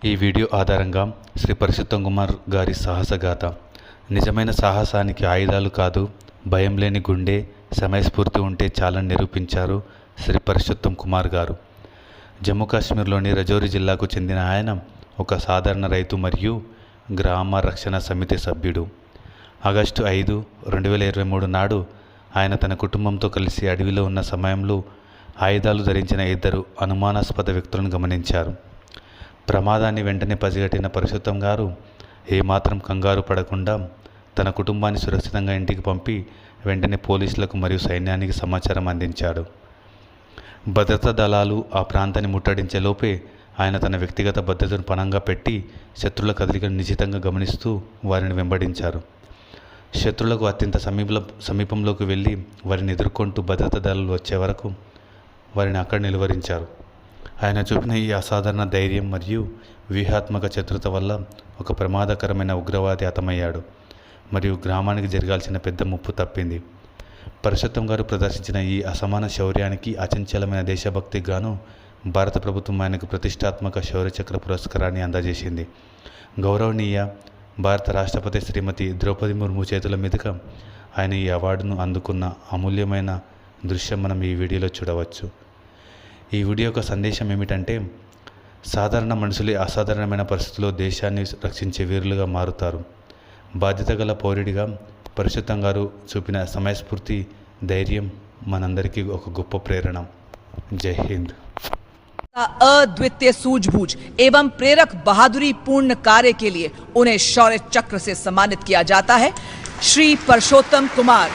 ఈ వీడియో ఆధారంగా శ్రీ పరశుత్తం కుమార్ గారి సాహసగాథ. నిజమైన సాహసానికి ఆయుధాలు కాదు, భయం లేని గుండె, సమయస్ఫూర్తి ఉంటే చాలని నిరూపించారు శ్రీ పరశుత్తం కుమార్ గారు. జమ్మూ కాశ్మీర్లోని రజౌరి జిల్లాకు చెందిన ఆయన ఒక సాధారణ రైతు మరియు గ్రామ రక్షణ సమితి సభ్యుడు. ఆగస్టు 5, 2023 నాడు ఆయన తన కుటుంబంతో కలిసి అడవిలో ఉన్న సమయంలో ఆయుధాలు ధరించిన 2 అనుమానాస్పద వ్యక్తులను గమనించారు. ప్రమాదాన్ని వెంటనే పసిగట్టిన పరశుత్తం గారు ఏమాత్రం కంగారు పడకుండా తన కుటుంబాన్ని సురక్షితంగా ఇంటికి పంపి వెంటనే పోలీసులకు మరియు సైన్యానికి సమాచారం అందించాడు. భద్రతా దళాలు ఆ ప్రాంతాన్ని ముట్టడించే లోపే ఆయన తన వ్యక్తిగత భద్రతను పణంగా పెట్టి శత్రువుల కదలికను నిశితంగా గమనిస్తూ వారిని వెంబడించారు. శత్రువులకు అత్యంత సమీపంలోకి వెళ్ళి వారిని ఎదుర్కొంటూ భద్రతా దళాలు వచ్చే వరకు వారిని అక్కడ నిలువరించారు. ఆయన చూపిన ఈ అసాధారణ ధైర్యం మరియు వ్యూహాత్మక చతురత వల్ల ఒక ప్రమాదకరమైన ఉగ్రవాది హతమయ్యాడు మరియు గ్రామానికి జరగాల్సిన పెద్ద ముప్పు తప్పింది. పరశుత్తం గారు ప్రదర్శించిన ఈ అసమాన శౌర్యానికి, అచంచలమైన దేశభక్తికి గాను భారత ప్రభుత్వం ఆయనకు ప్రతిష్టాత్మక శౌర్యచక్ర పురస్కారాన్ని అందజేసింది. గౌరవనీయ భారత రాష్ట్రపతి శ్రీమతి ద్రౌపది ముర్ము చేతుల మీదుగా ఆయన ఈ అవార్డును అందుకున్న అమూల్యమైన దృశ్యం మనం ఈ వీడియోలో చూడవచ్చు. ఈ వీడియో యొక్క సందేశం ఏమిటంటే, సాధారణ మనుషులే అసాధారణమైన పరిస్థితుల్లో దేశాన్ని రక్షించే వీరులుగా మారుతారు. బాధ్యత గల పౌరుడిగా పరశుత్తం గారు చూపిన సమయస్ఫూర్తి, ధైర్యం మనందరికీ ఒక గొప్ప ప్రేరణ. జై హింద్. अद्वितीय सूझबूझ एवं प्रेरक बहादुरी पूर्ण कार्य के लिए उन्हें शौर्य चक्र से सम्मानित किया जाता है। श्री परशोत्तम कुमार